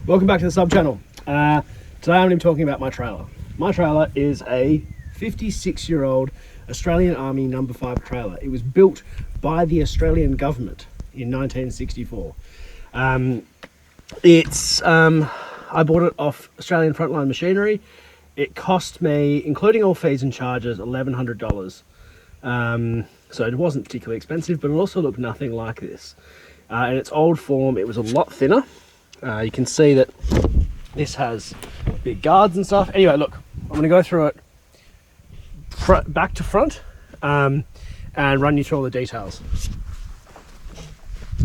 Welcome back to the sub channel. Today I'm going to be talking about my trailer. My trailer is a 56-year-old Australian Army No. 5 trailer. It was built by the Australian government in 1964. I bought it off Australian Frontline Machinery. It cost me, including all fees and charges, $1,100. So it wasn't particularly expensive, but it also looked nothing like this. In its old form, it was a lot thinner. You can see that this has big guards and stuff. Anyway, look, I'm going to go through it back to front and run you through all the details.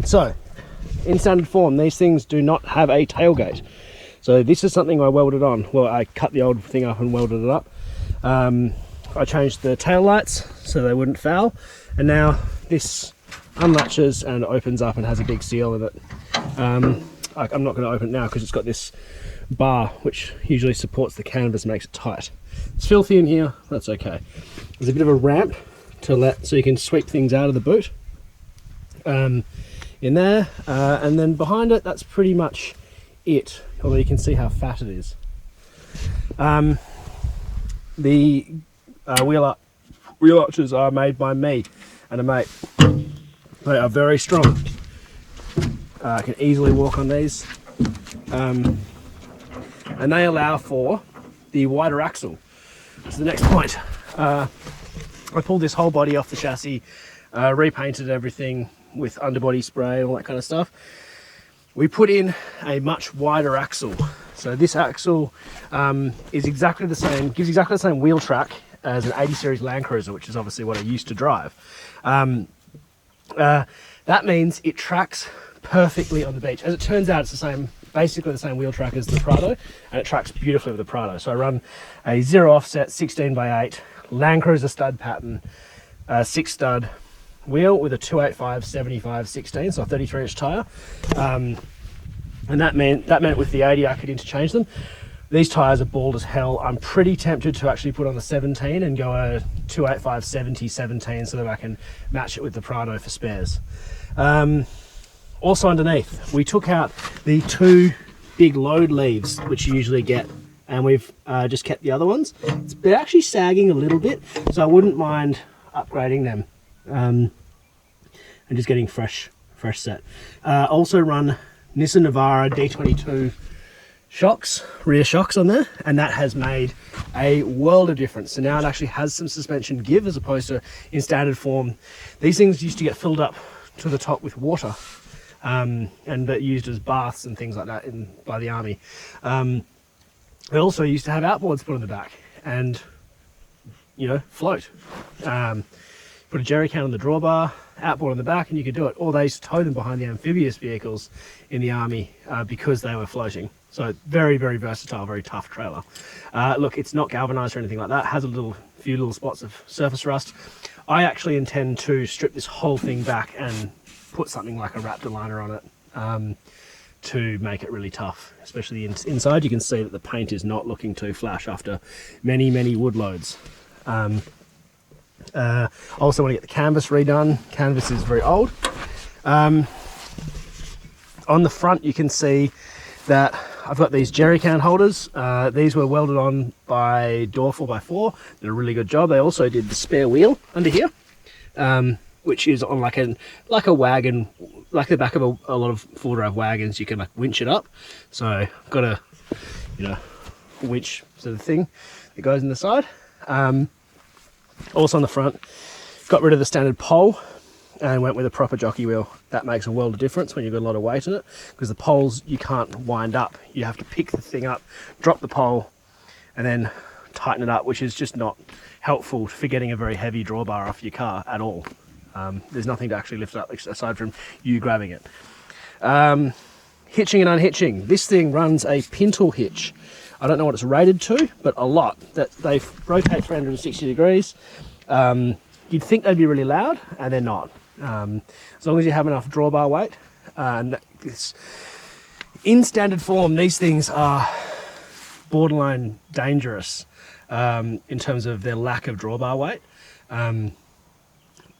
So, in standard form, these things do not have a tailgate. So this is something I welded on. Well, I cut the old thing up and welded it up. I changed the tail lights so they wouldn't foul. And now this unlatches and opens up and has a big seal in it. I'm not going to open it now because it's got this bar which usually supports the canvas, makes it tight. It's filthy in here, that's okay. There's a bit of a ramp so you can sweep things out of the boot in there, and then behind it, that's pretty much it, although you can see how fat it is. The wheel arches are made by me and a mate. They are very strong. I can easily walk on these, and they allow for the wider axle. So the next point, I pulled this whole body off the chassis, repainted everything with underbody spray and all that kind of stuff. We put in a much wider axle. So this axle is exactly the same, gives exactly the same wheel track as an 80 series Land Cruiser, which is obviously what I used to drive. That means it tracks perfectly on the beach. As it turns out, it's basically the same wheel track as the Prado, and it tracks beautifully with the Prado. So I run a 0 offset 16x8 Land Cruiser stud pattern, 6 stud wheel with a 285 75 16, so a 33-inch tire. And that meant with the 80 I could interchange them. These tires are bald as hell. I'm pretty tempted to actually put on the 17 and go a 285 70 17 so that I can match it with the Prado for spares. Also underneath, we took out the 2 big load leaves, which you usually get, and we've just kept the other ones. They're actually sagging a little bit, so I wouldn't mind upgrading them and just getting fresh set. Also run Nissan Navara D22 shocks, rear shocks on there, and that has made a world of difference. So now it actually has some suspension give, as opposed to in standard form. These things used to get filled up to the top with water, and used as baths and things like that by the army. They also used to have outboards put on the back and, float. Put a jerry can on the drawbar, outboard on the back, and you could do it. Or they used to tow them behind the amphibious vehicles in the army because they were floating. So very, very versatile, very tough trailer. Look, it's not galvanized or anything like that. It has a few little spots of surface rust. I actually intend to strip this whole thing back and put something like a Raptor liner on it to make it really tough, especially inside. You can see that the paint is not looking too flash after many, many wood loads. I also want to get the canvas redone. Canvas is very old. On the front, you can see that I've got these jerry can holders. These were welded on by Door 4x4. Did a really good job. They also did the spare wheel under here, which is on like a wagon, like the back of a lot of 4-drive wagons. You can like winch it up. So I've got a winch sort of thing that goes in the side. Also on the front, got rid of the standard pole and went with a proper jockey wheel. That makes a world of difference when you've got a lot of weight in it, because the poles you can't wind up. You have to pick the thing up, drop the pole, and then tighten it up, which is just not helpful for getting a very heavy drawbar off your car at all. There's nothing to actually lift up aside from you grabbing it. Hitching and unhitching. This thing runs a pintle hitch. I don't know what it's rated to, but a lot. That they rotate 360 degrees. You'd think they'd be really loud, and they're not. As long as you have enough drawbar weight. In standard form, these things are borderline dangerous in terms of their lack of drawbar weight.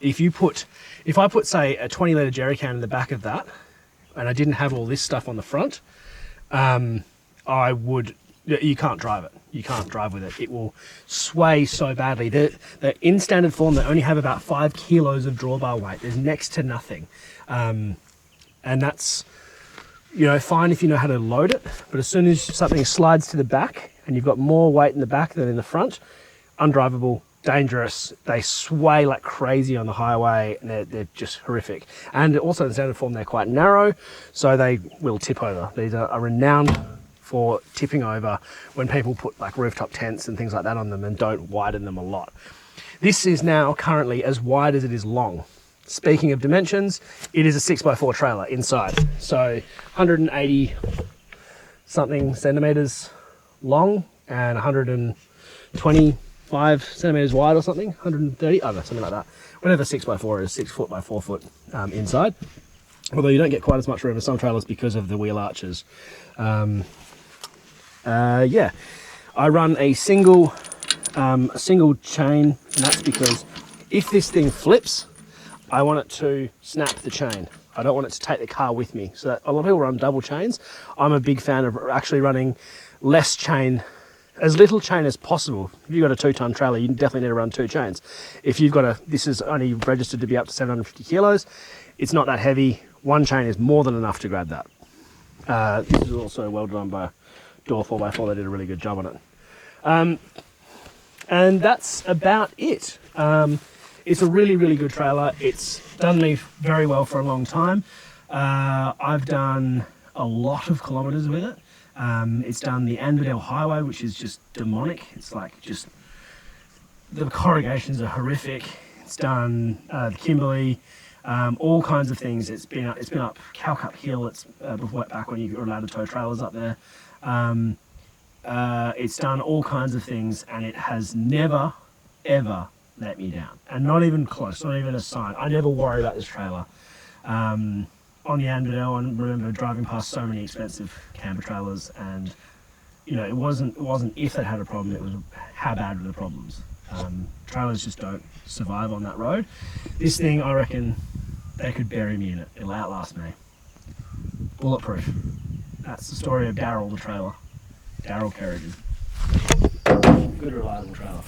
If I put say a 20 litre jerry can in the back of that, and I didn't have all this stuff on the front, You can't drive it. You can't drive with it. It will sway so badly. They're in standard form, they only have about 5 kilos of drawbar weight. There's next to nothing. And that's, fine if you know how to load it, but as soon as something slides to the back and you've got more weight in the back than in the front, undrivable, dangerous. They sway like crazy on the highway, and they're just horrific. And also in standard form, they're quite narrow, so they will tip over. These are renowned for tipping over when people put like rooftop tents and things like that on them and don't widen them a lot. This is now currently as wide as it is long. Speaking of dimensions, it is a 6x4 trailer inside. So 180 something centimeters long and 125 centimeters wide or something, 130, I don't know, something like that. Whatever 6x4 is, 6 foot by 4 foot inside. Although you don't get quite as much room as some trailers because of the wheel arches. Yeah, I run a single chain, and that's because if this thing flips, I want it to snap the chain. I don't want it to take the car with me. So that, a lot of people run double chains. I'm a big fan of actually running less chain, as little chain as possible. If you've got a 2-ton trailer, you definitely need to run 2 chains. If you've got this is only registered to be up to 750 kilos, it's not that heavy. 1 chain is more than enough to grab that. This is also welded on by Door 4x4. They did a really good job on it. And that's about it. It's a really, really good trailer. It's done me very well for a long time. I've done a lot of kilometers with it. It's done the Anverdale Highway, which is just demonic. It's like just, the corrugations are horrific. It's done the Kimberley, all kinds of things. It's been up Calcup Hill. It's back when you were allowed to tow trailers up there. It's done all kinds of things, and it has never, ever let me down, and not even close, not even a sign. I never worry about this trailer. On the Anverdale, I remember driving past so many expensive camper trailers, and it wasn't if it had a problem, it was how bad were the problems. Trailers just don't survive on that road. This thing, I reckon they could bury me in it. It'll outlast me. Bulletproof. That's the story of Daryl the trailer. Daryl Kerrigan. Good reliable trailer.